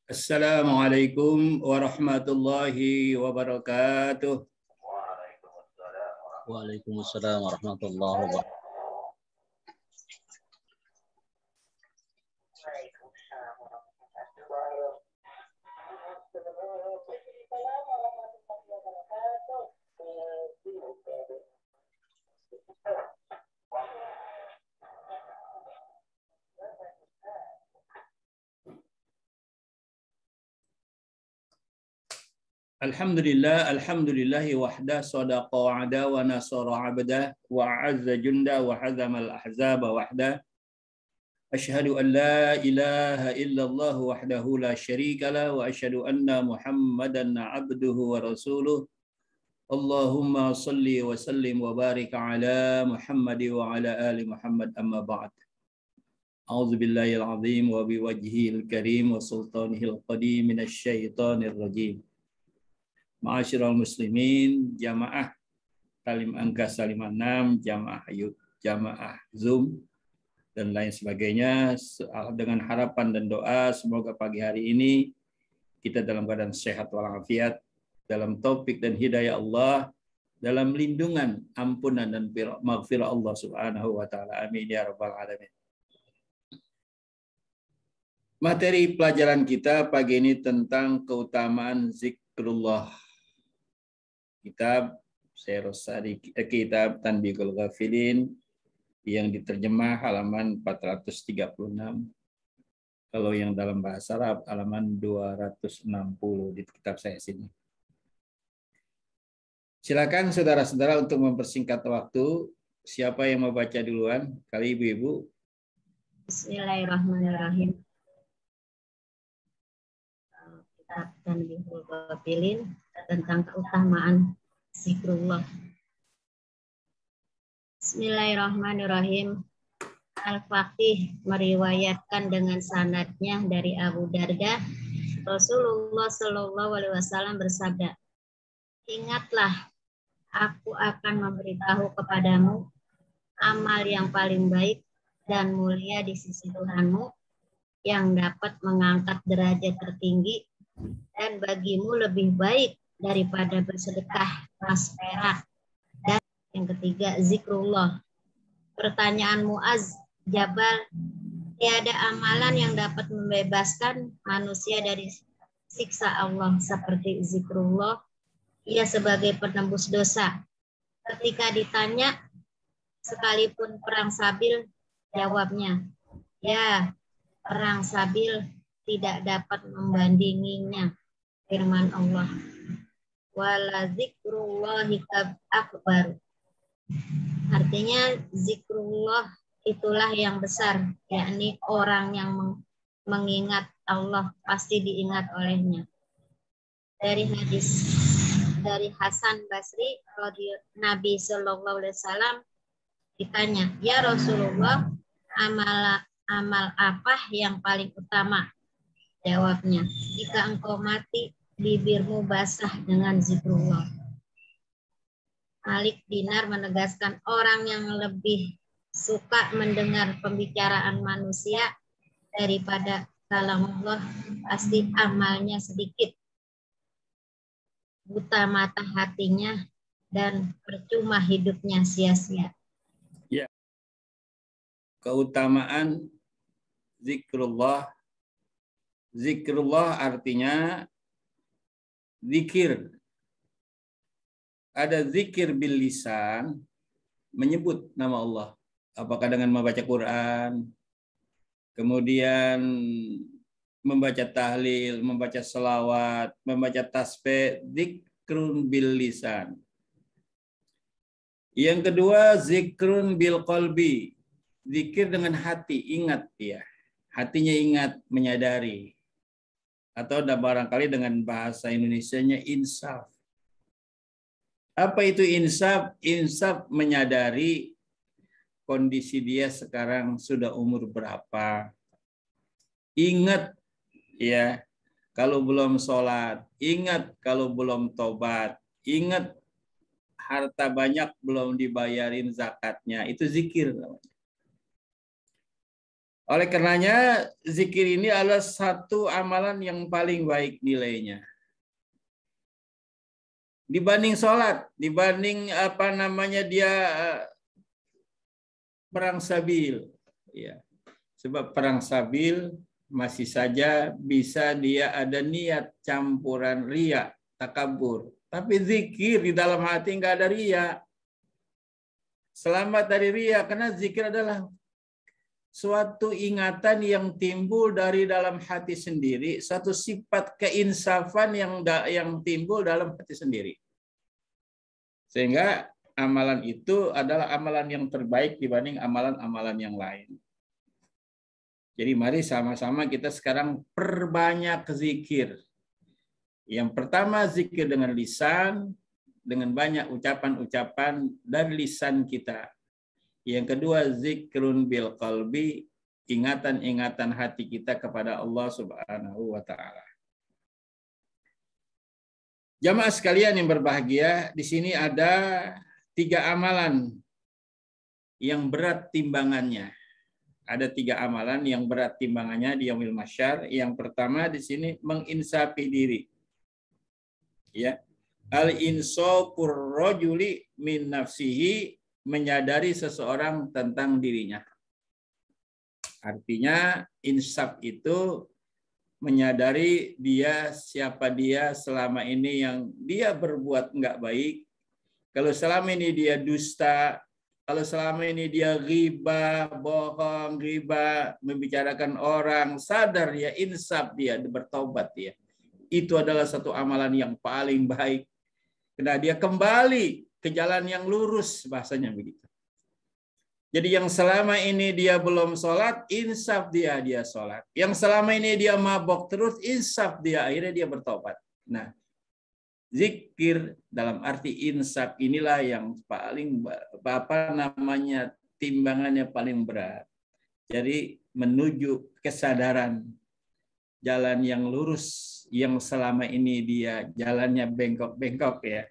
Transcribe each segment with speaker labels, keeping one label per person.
Speaker 1: Assalamualaikum warahmatullahi wabarakatuh.
Speaker 2: Waalaikumsalam warahmatullahi wabarakatuh.
Speaker 1: Alhamdulillahi wahda sadaqa wa'ada wa nasara 'abda wa 'azza junda wa hazamal ahzaba wahda. Asyhadu an la ilaha illallah wahdahu la syarika la wa asyhadu anna Muhammadan 'abduhu wa rasuluh. Allahumma salli wa sallim wa barik ala Muhammad wa ala ali Muhammad amma ba'd. A'udzu billahil azim wa biwajhihil karim wa sultanihil qadim minasy syaithanir rajim. Ma'asyiral muslimin, jamaah Talim Angkasa 56, jamaah Zoom dan lain sebagainya, dengan harapan dan doa semoga pagi hari ini kita dalam keadaan sehat walafiat, dalam taufik dan hidayah Allah, dalam lindungan, ampunan dan maghfirah Allah Subhanahu wa taala. Amin ya rabbal alamin. Materi pelajaran kita pagi ini tentang keutamaan zikrullah. Kitab Kitab Tanbihul Ghafilin yang diterjemah halaman 436. Kalau yang dalam bahasa Arab halaman 260 di kitab saya sini. Silakan saudara-saudara untuk mempersingkat waktu. Siapa yang mau baca duluan? Kali ibu-ibu.
Speaker 3: Bismillahirrahmanirrahim. Kitab Tanbihul Ghafilin tentang keutamaan zikrullah. Bismillahirrahmanirrahim. Al-Faqih meriwayatkan dengan sanadnya dari Abu Darda, Rasulullah Shallallahu Alaihi Wasallam bersabda, ingatlah, aku akan memberitahu kepadamu amal yang paling baik dan mulia di sisi Tuhanmu yang dapat mengangkat derajat tertinggi dan bagimu lebih baik daripada bersedekah emas perak. Dan yang ketiga, zikrullah. Pertanyaan Muaz Jabal, tiada amalan yang dapat membebaskan manusia dari siksa Allah seperti zikrullah. Ia sebagai penembus dosa. Ketika ditanya, sekalipun perang Sabil, jawabnya, ya, perang Sabil tidak dapat membandinginya. Firman Allah, wala zikrullahi akbar. Artinya zikrullah itulah yang besar, yakni orang yang mengingat Allah pasti diingat olehnya. Dari hadis dari Hasan Basri, Nabi Shallallahu Alaihi Wasallam ditanya, ya Rasulullah, amal apa yang paling utama? Jawabnya, jika engkau mati, bibirmu basah dengan zikrullah. Malik Dinar menegaskan orang yang lebih suka mendengar pembicaraan manusia daripada kalamullah pasti amalnya sedikit, buta mata hatinya, dan percuma hidupnya sia-sia.
Speaker 1: Ya. Keutamaan zikrullah. Zikrullah artinya zikir. Ada zikir bil lisan, menyebut nama Allah. Apakah dengan membaca Quran, kemudian membaca tahlil, membaca selawat, membaca tasbih, zikrun bil lisan. Yang kedua, zikrun bil qalbi. Zikir dengan hati, ingat dia. Hatinya ingat, menyadari. Atau barangkali dengan bahasa Indonesianya insaf. Apa itu insaf? Insaf menyadari kondisi dia sekarang sudah umur berapa. Ingat ya, kalau belum sholat. Ingat kalau belum tobat. Ingat harta banyak belum dibayarin zakatnya. Itu zikir namanya. Oleh karenanya zikir ini adalah satu amalan yang paling baik nilainya. Dibanding sholat, dibanding dia perang sabil. Ya. Sebab perang sabil masih saja bisa dia ada niat campuran riya, takabur. Tapi zikir di dalam hati nggak ada riya. Selamat dari riya, karena zikir adalah suatu ingatan yang timbul dari dalam hati sendiri, satu sifat keinsafan yang timbul dalam hati sendiri. Sehingga amalan itu adalah amalan yang terbaik dibanding amalan-amalan yang lain. Jadi mari sama-sama kita sekarang perbanyak zikir. Yang pertama zikir dengan lisan, dengan banyak ucapan-ucapan dari lisan kita. Yang kedua zikrun bil qalbi, ingatan-ingatan hati kita kepada Allah Subhanahu wa taala. Jamaah sekalian yang berbahagia, di sini ada 3 amalan yang berat timbangannya. Ada 3 amalan yang berat timbangannya di yaumil mahsyar. Yang pertama di sini menginsafi diri. Ya. Al-insafur rajuli min nafsihi, menyadari seseorang tentang dirinya. Artinya insaf itu menyadari siapa dia selama ini yang dia berbuat enggak baik. Kalau selama ini dia dusta, kalau selama ini dia ghibah, bohong, membicarakan orang, sadar ya, insaf dia, bertobat dia. Itu adalah satu amalan yang paling baik. Karena dia kembali ke jalan yang lurus, bahasanya begitu. Jadi yang selama ini dia belum sholat, insaf dia sholat. Yang selama ini dia mabok terus, insaf dia, akhirnya dia bertobat. Nah, zikir dalam arti insaf inilah yang paling timbangannya paling berat. Jadi menuju kesadaran jalan yang lurus yang selama ini dia jalannya bengkok-bengkok ya.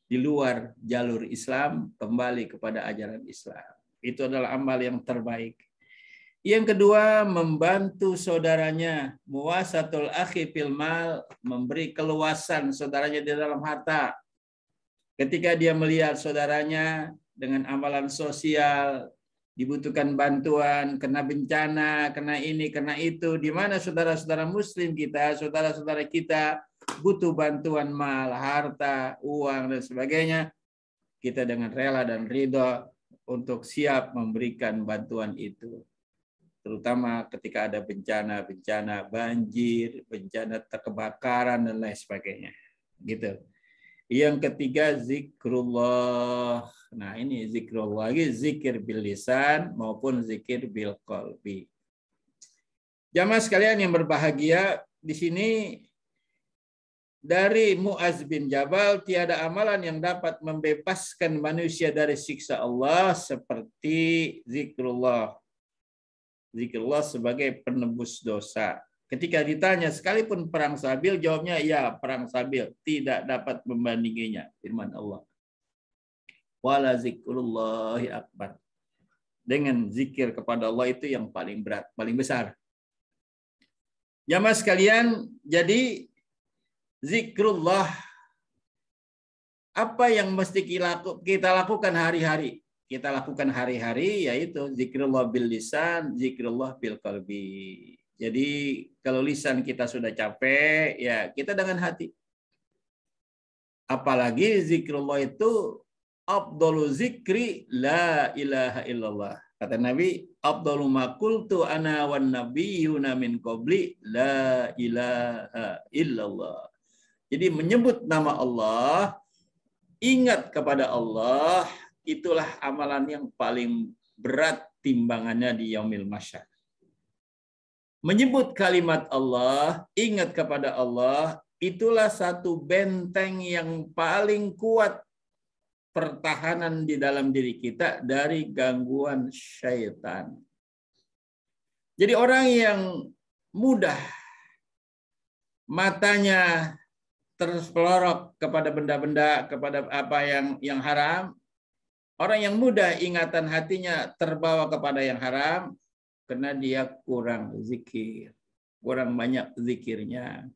Speaker 1: Di luar jalur Islam, kembali kepada ajaran Islam. Itu adalah amal yang terbaik. Yang kedua, membantu saudaranya, muwasatul akhi fil mal, memberi keluasan saudaranya di dalam harta. Ketika dia melihat saudaranya dengan amalan sosial, dibutuhkan bantuan, kena bencana, kena ini, kena itu, di mana saudara-saudara muslim kita, saudara-saudara kita butuh bantuan mal, harta, uang, dan sebagainya, kita dengan rela dan ridho untuk siap memberikan bantuan itu. Terutama ketika ada bencana banjir, bencana kebakaran, dan lain sebagainya. Gitu. Yang ketiga, zikrullah. Nah, ini zikrullah lagi, zikir bil lisan maupun zikir bil qalbi. Jamaah sekalian yang berbahagia, di sini dari Mu'adz bin Jabal, tiada amalan yang dapat membebaskan manusia dari siksa Allah seperti zikrullah. Zikrullah sebagai penebus dosa. Ketika ditanya, sekalipun perang sabil, jawabnya ya, perang sabil tidak dapat membandinginya. Firman Allah. Wala zikrullahi akbar. Dengan zikir kepada Allah itu yang paling berat, paling besar. Jamaah sekalian, jadi zikrullah, apa yang mesti kita lakukan hari-hari? Kita lakukan hari-hari yaitu zikrullah bil lisan, zikrullah bil qalbi. Jadi kalau lisan kita sudah capek, ya kita dengan hati. Apalagi zikrullah itu afdalu zikri la ilaha illallah. Kata Nabi, afdalu ma qultu ana wan nabiyyuna min qabli la ilaha illallah. Jadi menyebut nama Allah, ingat kepada Allah, itulah amalan yang paling berat timbangannya di yaumil mahsyar. Menyebut kalimat Allah, ingat kepada Allah, itulah satu benteng yang paling kuat pertahanan di dalam diri kita dari gangguan syaitan. Jadi orang yang mudah matanya terpelorok kepada benda-benda, kepada apa yang haram, orang yang mudah ingatan hatinya terbawa kepada yang haram, Karena dia kurang zikir. Kurang banyak zikirnya.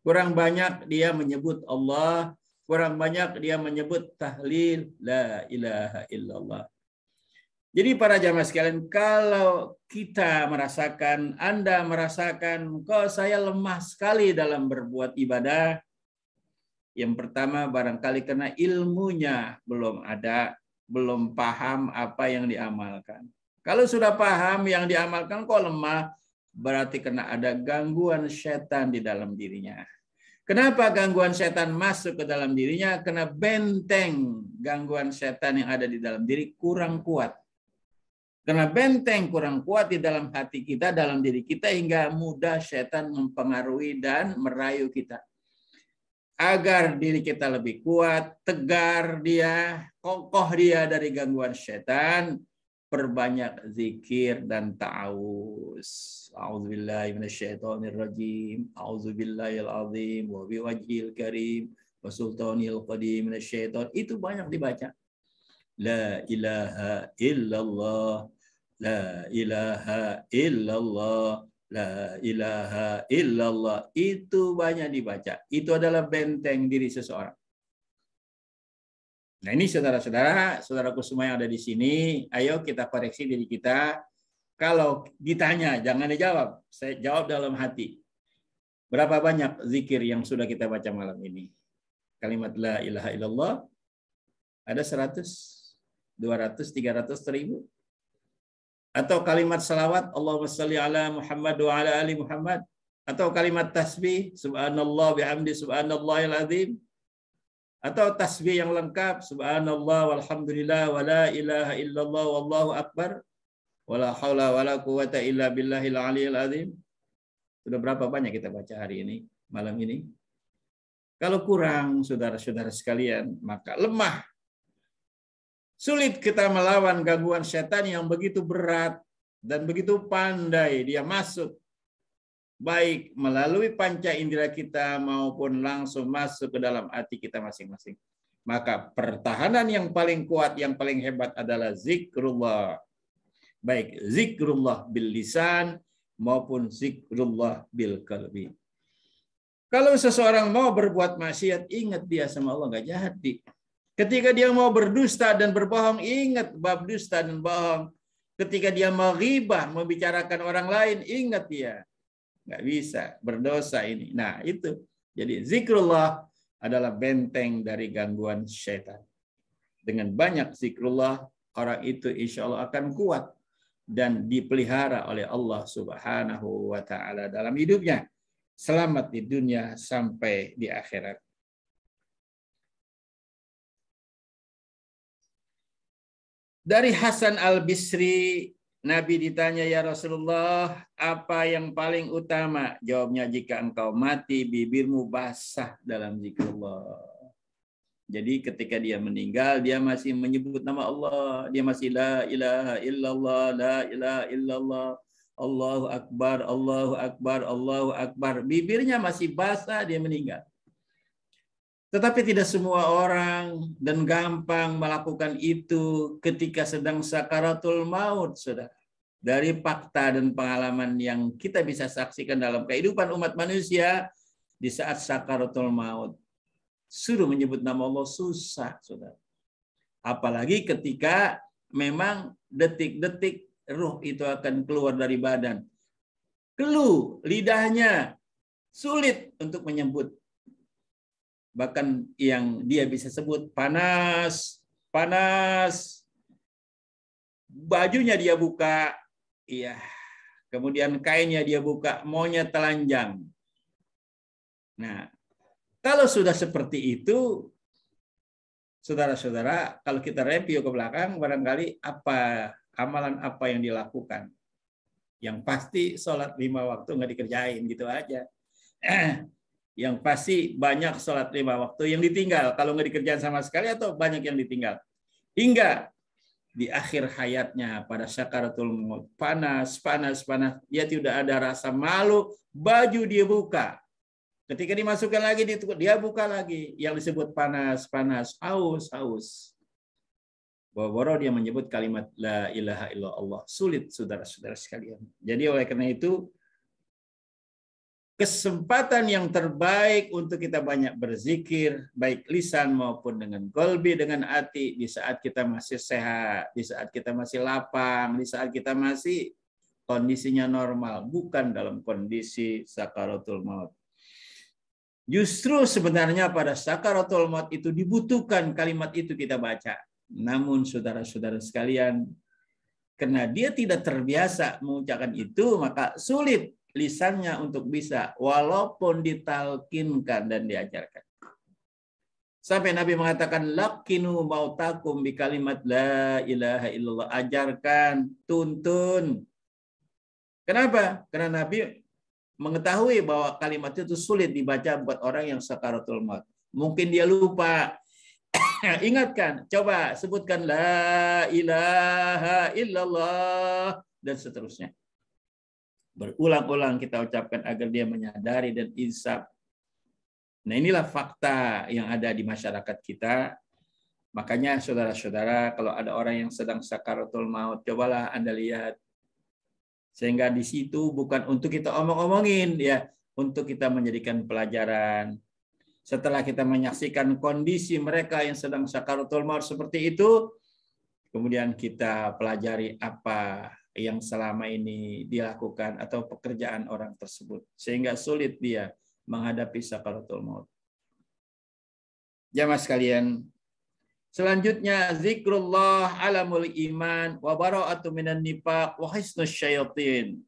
Speaker 1: Kurang banyak dia menyebut Allah. Kurang banyak dia menyebut tahlil. La ilaha illallah. Jadi para jamaah sekalian, kalau kita merasakan, Anda merasakan, kok saya lemah sekali dalam berbuat ibadah. Yang pertama barangkali karena ilmunya belum ada, belum paham apa yang diamalkan. Kalau sudah paham yang diamalkan kok lemah, berarti karena ada gangguan setan di dalam dirinya. Kenapa gangguan setan masuk ke dalam dirinya? Karena benteng gangguan setan yang ada di dalam diri kurang kuat. Karena benteng kurang kuat di dalam hati kita, dalam diri kita, hingga mudah setan mempengaruhi dan merayu kita. Agar diri kita lebih kuat, tegar dia, kokoh dia dari gangguan setan, perbanyak zikir dan ta'awuz. A'udzubillahi minasyaitonirrajim. A'udzubillahil azim wa biwajhil karim wa sultanil qadim minasyaiton. Itu banyak dibaca. La ilaha illallah, la ilaha illallah, la ilaha illallah. Itu banyak dibaca. Itu adalah benteng diri seseorang. Nah ini saudara-saudara, saudaraku semua yang ada di sini, ayo kita koreksi diri kita. Kalau ditanya, jangan dijawab. Saya jawab dalam hati. Berapa banyak zikir yang sudah kita baca malam ini? Kalimat la ilaha illallah, ada 100? 200, 300, 1000? Atau kalimat salawat Allahumma shalli ala Muhammad wa ala ali Muhammad? Atau kalimat tasbih subhanallah bihamdi subhanallahil azim? Atau tasbih yang lengkap subhanallah walhamdulillah wa la ilaha illallah wallahu akbar wa la haula wa la quwata illa billahil aliyil azim? Sudah berapa banyak kita baca hari ini, malam ini? Kalau kurang, saudara-saudara sekalian, maka lemah. Sulit kita melawan gangguan setan yang begitu berat dan begitu pandai dia masuk, baik melalui panca indera kita maupun langsung masuk ke dalam hati kita masing-masing. Maka pertahanan yang paling kuat, yang paling hebat adalah zikrullah. Baik zikrullah bil lisan maupun zikrullah bil qalbi. Kalau seseorang mau berbuat maksiat, ingat dia sama Allah nggak jadi. Ketika dia mau berdusta dan berbohong, ingat bab dusta dan bohong. Ketika dia mau ghibah, membicarakan orang lain, ingat dia. Nggak bisa, berdosa ini. Nah itu. Jadi zikrullah adalah benteng dari gangguan syaitan. Dengan banyak zikrullah, orang itu insya Allah akan kuat dan dipelihara oleh Allah Subhanahu wa Ta'ala dalam hidupnya. Selamat di dunia sampai di akhirat. Dari Hasan al-Bisri, Nabi ditanya, ya Rasulullah, apa yang paling utama? Jawabnya, jika engkau mati, bibirmu basah dalam zikrullah. Jadi ketika dia meninggal, dia masih menyebut nama Allah. Dia masih la ilaha illallah, la ilaha illallah, Allahu akbar, Allahu akbar, Allahu akbar. Bibirnya masih basah, dia meninggal. Tetapi tidak semua orang dan gampang melakukan itu ketika sedang sakaratul maut, saudara. Dari fakta dan pengalaman yang kita bisa saksikan dalam kehidupan umat manusia, di saat sakaratul maut, suruh menyebut nama Allah susah, saudara. Apalagi ketika memang detik-detik ruh itu akan keluar dari badan. Keluh, lidahnya sulit untuk menyebut. Bahkan yang dia bisa sebut panas, panas. Bajunya dia buka, iya. Kemudian kainnya dia buka, maunya telanjang. Nah, kalau sudah seperti itu, saudara-saudara, kalau kita review ke belakang, barangkali amalan apa yang dilakukan. Yang pasti sholat 5 waktu nggak dikerjain, gitu aja. Yang pasti banyak sholat 5 waktu yang ditinggal. Kalau nggak dikerjain sama sekali atau banyak yang ditinggal. Hingga di akhir hayatnya pada sakaratul maut, panas, panas, panas. Dia tidak ada rasa malu, baju dia buka. Ketika dimasukkan lagi, dia buka lagi. Yang disebut panas, panas, haus, haus. Boro-boro dia menyebut kalimat la ilaha illallah. Sulit, saudara-saudara sekalian. Jadi oleh karena itu, kesempatan yang terbaik untuk kita banyak berzikir, baik lisan maupun dengan qalbi, dengan hati, di saat kita masih sehat, di saat kita masih lapang, di saat kita masih kondisinya normal, bukan dalam kondisi sakaratul maut. Justru sebenarnya pada sakaratul maut itu dibutuhkan kalimat itu kita baca. Namun saudara-saudara sekalian, karena dia tidak terbiasa mengucapkan itu, maka sulit lisannya untuk bisa, walaupun ditalkinkan dan diajarkan. Sampai Nabi mengatakan, lakinu mautakum bi kalimat la ilaha illallah. Ajarkan, tuntun. Kenapa? Karena Nabi mengetahui bahwa kalimat itu sulit dibaca buat orang yang sakaratul maut. Mungkin dia lupa. Ingatkan, coba sebutkan la ilaha illallah dan seterusnya. Berulang-ulang kita ucapkan agar dia menyadari dan insaf. Nah, inilah fakta yang ada di masyarakat kita. Makanya saudara-saudara, kalau ada orang yang sedang sakaratul maut, cobalah Anda lihat. Sehingga di situ bukan untuk kita omong-omongin, ya, untuk kita menjadikan pelajaran. Setelah kita menyaksikan kondisi mereka yang sedang sakaratul maut seperti itu, kemudian kita pelajari apa yang selama ini dilakukan atau pekerjaan orang tersebut, sehingga sulit dia menghadapi sakaratul maut. Jamaah sekalian, selanjutnya zikrullah alamul iman wa bara'atu minan nifaq wa hisnus syayatin.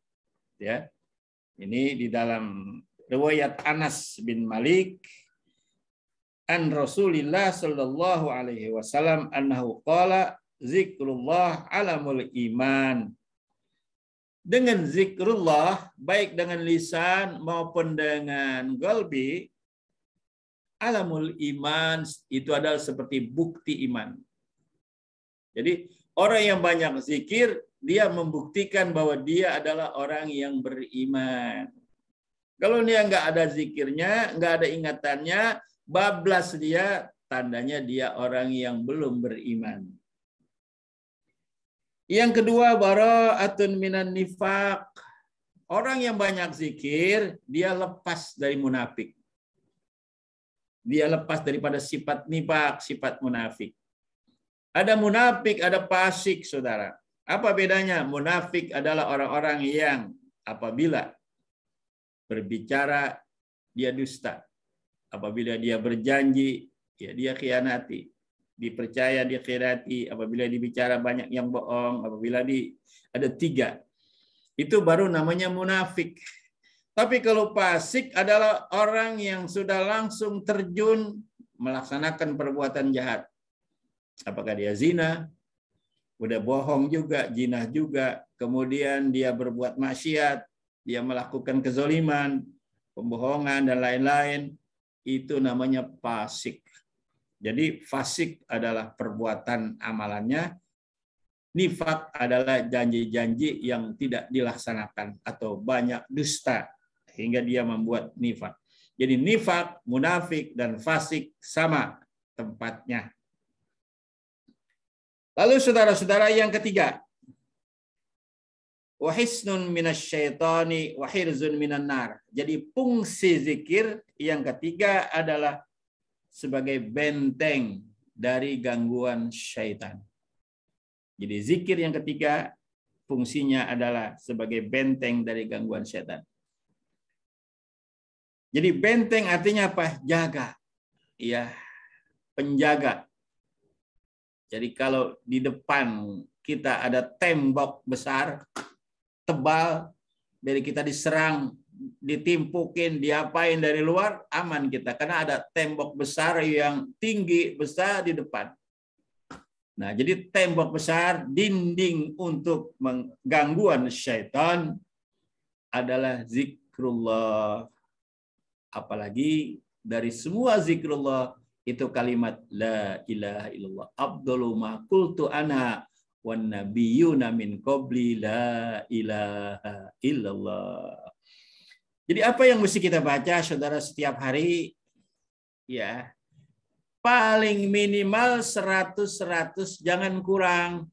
Speaker 1: Ya. Ini di dalam riwayat Anas bin Malik an Rasulillah sallallahu alaihi wasallam annahu qala zikrullah alamul iman. Dengan zikrullah, baik dengan lisan maupun dengan qalbi, alamul iman itu adalah seperti bukti iman. Jadi orang yang banyak zikir, dia membuktikan bahwa dia adalah orang yang beriman. Kalau dia nggak ada zikirnya, nggak ada ingatannya, bablas dia, tandanya dia orang yang belum beriman. Yang kedua, bara'atun minan nifaq. Orang yang banyak zikir, dia lepas dari munafik. Dia lepas daripada sifat nifaq, sifat munafik. Ada munafik, ada fasik, saudara. Apa bedanya? Munafik adalah orang-orang yang apabila berbicara, dia dusta. Apabila dia berjanji, ya dia khianati. Dipercaya, dia khianati. Apabila dibicara banyak yang bohong. Apabila ada 3. Itu baru namanya munafik. Tapi kalau fasik adalah orang yang sudah langsung terjun melaksanakan perbuatan jahat. Apakah dia zina, udah bohong juga, jinah juga, kemudian dia berbuat maksiat, dia melakukan kezaliman, pembohongan dan lain-lain, itu namanya fasik. Jadi fasik adalah perbuatan amalannya, nifak adalah janji-janji yang tidak dilaksanakan atau banyak dusta hingga dia membuat nifak. Jadi nifak, munafik, dan fasik sama tempatnya. Lalu saudara-saudara yang ketiga, wahisnun minasyaitani wahirzun minan nar. Jadi fungsi zikir yang ketiga adalah sebagai benteng dari gangguan syaitan. Jadi zikir yang ketiga fungsinya adalah sebagai benteng dari gangguan syaitan. Jadi benteng artinya apa? Jaga. Ya, penjaga. Jadi kalau di depan kita ada tembok besar, tebal, dari kita diserang, ditimpukin, diapain dari luar, aman kita. Karena ada tembok besar yang tinggi, besar di depan. Nah, jadi tembok besar, dinding untuk gangguan syaitan adalah zikrullah. Apalagi dari semua zikrullah, itu kalimat la ilaha illallah. Abdullu ma qultu ana wan nabiyyuna min qabli la ilaha illallah. Jadi apa yang mesti kita baca saudara setiap hari? Ya. paling minimal 100, jangan kurang.